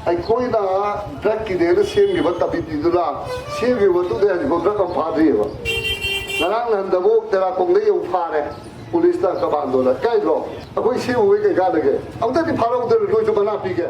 ꯑꯩꯈꯣꯏꯅ ꯗ꯭ꯔꯒꯀꯤꯗꯦꯅ ꯁꯦꯝꯈꯤꯕ ꯀꯃꯤꯇꯤꯗꯨꯅ ꯁꯦꯝꯈꯤꯕ ꯃꯇꯨꯡꯗ ꯍꯧꯖꯤꯛꯐꯥꯎ ꯗ꯭ꯔꯒ ꯑꯃ ꯐꯥꯗ꯭ꯔꯤꯑꯕ ꯉꯔꯥꯡ ꯅꯍꯥꯟꯗꯕꯨ ꯇꯦꯔꯥꯈꯣꯡꯗ ꯌꯧ ꯐꯥꯔꯦ ꯄꯨꯂꯤꯁꯅ ꯀꯃꯥꯟꯗꯣꯅ ꯀꯥꯏꯗ꯭ꯔꯣ ꯑꯩꯈꯣꯏ ꯁꯦꯝꯃꯨꯕꯩ ꯀꯩ ꯀꯥꯟꯅꯒꯦ ꯑꯃꯨꯛꯇꯗꯤ ꯐꯥꯔꯧꯗꯅ ꯅꯣꯏꯁꯨ ꯃꯅꯥ ꯄꯤꯒꯦ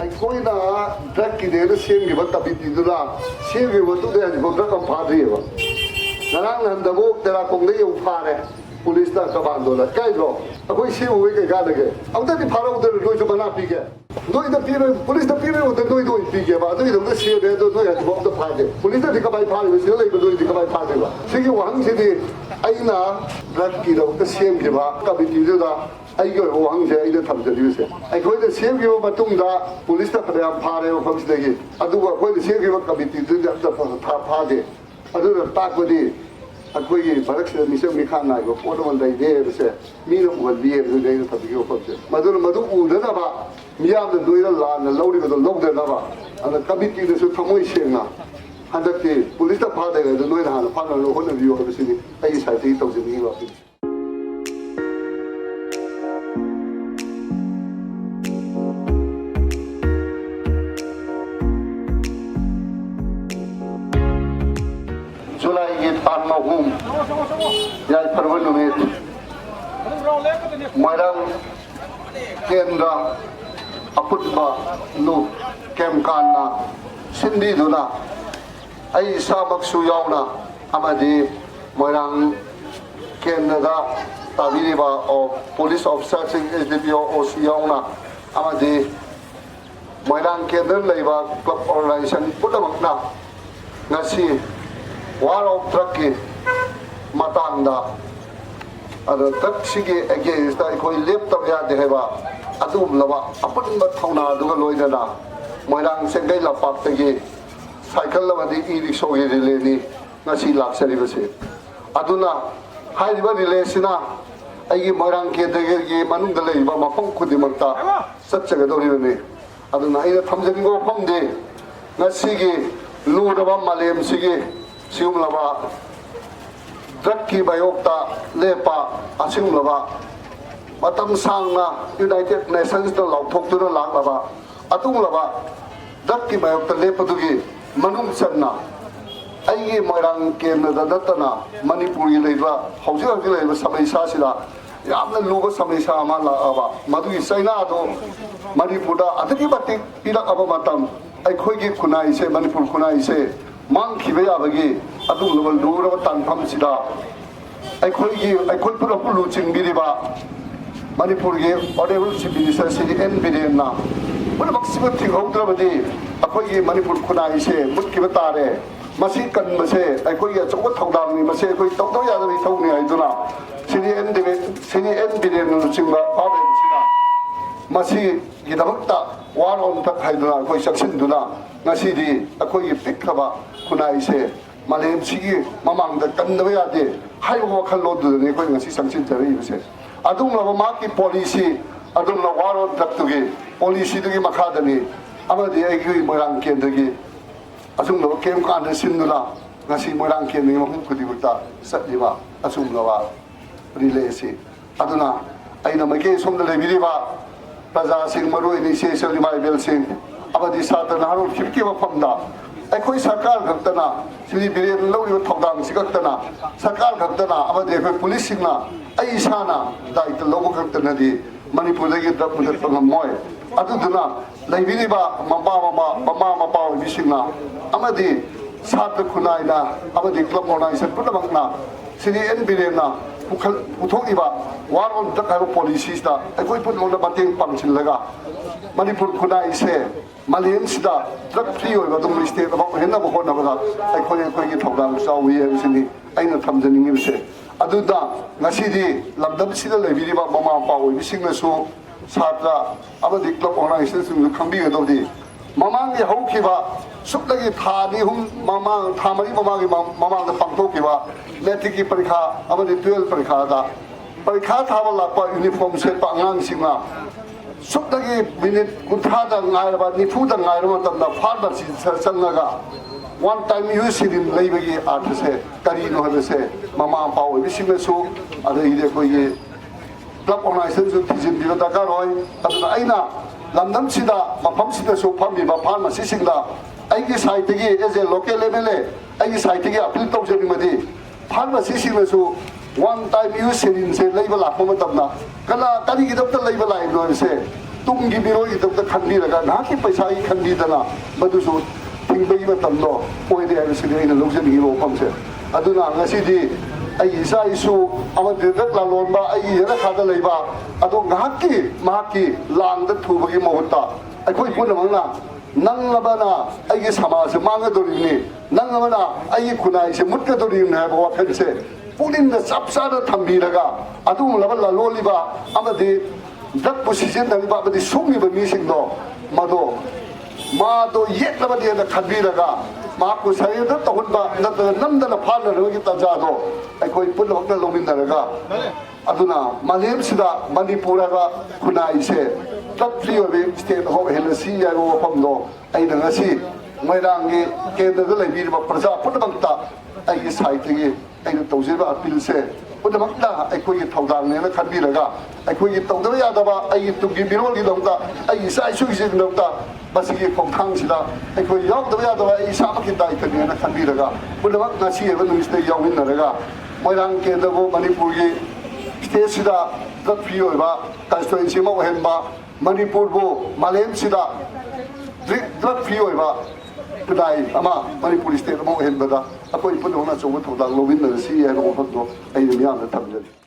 ꯑꯩꯈꯣꯏꯅ ꯗ꯭ꯔꯒꯀꯤꯗꯦꯅ ꯁꯦꯝꯈꯤꯕ ꯀꯃꯤꯇꯤꯗꯨꯅ ꯁꯦꯝꯈꯤꯕ ꯃꯇꯨꯡꯗ ꯍꯧꯖꯤꯛꯐꯥꯎ ꯗ꯭ꯔꯒ ꯑꯃ ꯐꯥꯗ꯭ꯔꯤꯑꯕ ꯉꯔꯥꯡ ꯅꯍꯥꯟꯗꯕꯨ ꯇꯦꯔꯥꯈꯣꯡꯗ ꯌꯧ ꯐꯥꯔꯦ ꯄꯨꯂꯤꯁꯅ ꯀꯃꯥꯟꯗꯣꯅ ꯀꯥꯏꯗ꯭ꯔꯣ ꯑꯩꯈꯣꯏ ꯁꯦꯝꯃꯨꯕꯩ ꯀꯩ ꯀꯥꯟꯅꯒꯦ ꯑꯃꯨꯛꯇꯗꯤ ꯐꯥꯔꯧꯗꯅ ꯅꯣꯏꯁꯨ ꯃꯅꯥ ꯄꯤꯒꯦ ꯅꯣꯏꯗ ꯄꯤꯔꯣꯏ ꯄꯨꯂꯤꯁꯇ ꯄꯤꯔꯣꯏꯗ ꯅꯣꯏꯗ ꯑꯣꯏꯅ ꯄꯤꯒꯦꯕ ꯑꯗꯨꯒꯤꯗꯃꯛꯇ ꯁꯦꯝꯃꯦ ꯑꯗꯣ ꯅꯣꯏ ꯍꯧꯖꯤꯛꯐꯥꯎ ꯑꯝꯇ ꯐꯥꯗꯦ ꯄꯨꯂꯤꯁꯇꯗꯤ ꯀꯃꯥꯏꯅ ꯐꯥꯔꯤꯕ ꯁꯤꯗ ꯂꯩꯕ ꯅꯣꯏꯗꯤ ꯀꯃꯥꯏꯅ ꯐꯥꯗꯦꯕ ꯁꯤꯒꯤ ꯋꯥꯍꯪꯁꯤꯗꯤ ꯑꯩꯅ ꯗ꯭ꯔꯒꯀꯤꯗꯃꯛꯇ ꯁꯦꯝꯈꯤꯕ ꯀꯃꯤꯇꯤꯗꯨꯗ ꯑꯩꯒꯤ ꯑꯣꯏꯕ ꯋꯥꯍꯪꯁꯦ ꯑꯩꯅ ꯊꯝꯖꯔꯤꯕꯁꯦ ꯑꯩꯈꯣꯏꯅ ꯁꯦꯝꯈꯤꯕ ꯃꯇꯨꯡꯗ ꯄꯨꯂꯤꯁꯇ ꯐꯅꯌꯥꯝ ꯐꯥꯔꯦ ꯃꯐꯝꯁꯤꯗꯒꯤ ꯑꯗꯨꯒ ꯑꯩꯈꯣꯏꯅ ꯁꯦꯝꯈꯤꯕ ꯀꯃꯤꯇꯤꯗꯨꯗꯤ ꯑꯝꯇ ꯐꯥꯗꯦ ꯑꯗꯨꯅ ꯇꯥꯛꯄꯗꯤ ꯑꯩꯈꯣꯏꯒꯤ ꯚꯥꯔꯠꯁꯤꯗ ꯃꯤꯆꯪ ꯃꯤꯈꯥ ꯅꯥꯏꯕ ꯄꯣꯠ ꯑꯃ ꯂꯩꯔꯦ ꯍꯥꯏꯕꯁꯦ ꯃꯤꯅ ꯎꯍꯟꯕꯤ ꯍꯥꯏꯕꯗꯨꯅꯤ ꯑꯩꯅ ꯊꯝꯕꯤꯈꯤꯕ ꯋꯥꯐꯝꯁꯦ ꯃꯗꯨꯅ ꯃꯗꯨ ꯎꯗꯅꯕ ꯃꯤꯌꯥꯝꯅ ꯅꯣꯏꯅ ꯂꯥꯟꯅ ꯂꯧꯔꯤꯕꯗꯣ ꯂꯧꯗꯅꯕ ꯑꯗ ꯀꯃꯤꯇꯤꯗꯁꯨ ꯊꯃꯣꯏ ꯁꯦꯡꯅ ꯍꯟꯗꯛꯇꯤ ꯄꯨꯂꯤꯁꯇ ꯐꯥꯗ꯭ꯔꯤꯉꯩꯗ ꯅꯣꯏꯅ ꯍꯥꯟꯅ ꯐꯥꯅꯅꯕ ꯍꯣꯠꯅꯕꯤꯌꯨ ꯍꯥꯏꯕꯁꯤꯅꯤ ꯑꯩꯒꯤ ꯁꯥꯏꯠꯇꯒꯤ ꯇꯧꯖꯅꯤꯡꯉꯤꯕ ꯋꯥꯐꯝꯁꯦ Julai tan mahum yai perwan numit Moirang Kendra Aputba Nu Kemkana Sindi Duna Ai Samak Suyauna Amadi Moirang Kendra Tabiriba or police officer SDPO or Suyauna Amadi Moirang Kendra Labor Club Organization Putamakna Nasi War of Trucky Matanda other Truxigi against the left of Yadeva Adum Lava upon Matona Dugaloidana Moirang Sengela Paptagi Cycle of the Edi Sogi Lady Nasi Luxury Aduna Haiva Relation Agi Moirang Kedagi Manundale Mapong Kudimata such a Gadori Aduna either Tamzango Pomde Nasigi Ludava Malem Sigi Siumlava Drakki Bayokta Lepa Asimlava Matam Sangna United Nations the Law Tok to the Lava Atumlava Drakki Bayokta Lepa Dugi manung sanna ai moirang kem da datana manipuri leiba hauji hauji leiba samai sa sida yamna luba samai sa ma la aba madu isaina do manipura adaki bati pira aba matam ai khoi gi khunai se manipur khunai se mang khibe ya bagi adu lobal dura tan pham sida ai khoi pura pulu chingbi ba manipur ge honorable chief minister sidi NBD na pura maximum thing hodra badi akhoi gi manipur khunai se mut ki batare masi kan mase ai khoi gi chok thodang ni mase khoi tok tok ya da bi thau ni ai duna sidi NBD no chingba paben sida masi gi damakta war on tak haiduna khoi saksin duna ngasidi akhoi gi pikhaba khunai se malem sigi mamang da kan da ya de hai wo khal lo du ne khoi ngasi saksin jari bise adum la ma ki policy adum la war on tak tu gi policy du gi makha da ni amadi ai gi moirang ken da gi asum lo kem kan da sin dula ngasi moirang ken ni mahum khudi gutta satliwa asum lo wa relay si aduna aina make som da lebiri ba praja sing maru initiation di mai bel sing abadi sata na haru khipki wa phamda ai sarkar ghaktana sri biren lo ri thodang sigaktana sarkar ghaktana abadi khoi police sing na ai sana dai to lobo ghaktana di manipur da gi dap da pangam moi aduduna lebiri ba mama bi sing na amadi sata khunai na abadi club organization putamang na sri NBD na puthok iba war on the kind of policies da ai put on the batting function laga manipur khunai se Malian sida drug free oi badum state ba henna ba khona ba ai khoi gi thogdang saw wi em sini aina thamjani ngi se aduda ngasidi lamdam sida lebiri ba mama pa oi bising na su satra abadi club organization su khambi ga dodi mamang gi hauki ba suplagi thani hum mamang thamari mamang gi mamang da pangthok ki ba metric ki parikha abadi 12 parikha da parikha thaba la pa uniform set pa ngang singna suplagi minute kuntha da ngai ba ni fu da ngai ro tam da pharmacy changaga one time use in leibagi artse kari no habe se mama pa oi bisime su ada ide ko ye club organization su tijin bi da ka roi aduna aina lamdam sida mapam sida su phambi ba pharmacy singda ai gi site gi as a local level ai gi site gi appeal tau je madi pharmacy singna su one time use in se leiba la pom tamna kala kali gi dab ta leiba la no se tung gi biro gi dab ta khandi raga na ki paisa gi khandi dana madu su thing bai ba tamno oi de ai se ina lojan gi ro pam se aduna ngasi di ai isa isu ama de dak la lon ba ai ra kha da leiba ado ngaki mahaki lang da thu ba gi mohta ai khoi pun mang na nang labana ai gi sama se mang ga dori ni nang labana ai khunai se mut ka dori na ba wa khan se punin da sapsa da thambi raga adu labal la loliba amadi dak position da ba ba di sumi ba mi sing do mado yet la ba di da khabi raga ma ku sai da to ba da nam da na phan na ro gi ta ja do ai koi pun lok da lomin da raga aduna malem sida manipura ga khunai se tat free of state ho hel si ya ro pam do ai da ngasi moirang gi ke da lai bi ba praja put bang ta ai sai ti ai tau je ba appeal se pudamak da ai khoi thodang ne na khanbi raga ai khoi tau da ya da ba ai tu gi biro gi dong da ai sai su gi dong da bas gi khong khang sida ai khoi yaw da ya da ba ai sa ma ki dai ta ne na khanbi raga pudamak na si ba nu ste yaw hin na raga moirang ke da bo manipur gi state sida da free oi ba constituency ma hen ba manipur bo malem sida drug free oi ba kudai ama manipur state mo hen ba da akoi pun hona chong thodang lovin na si ya ro phak do ai mi am na tham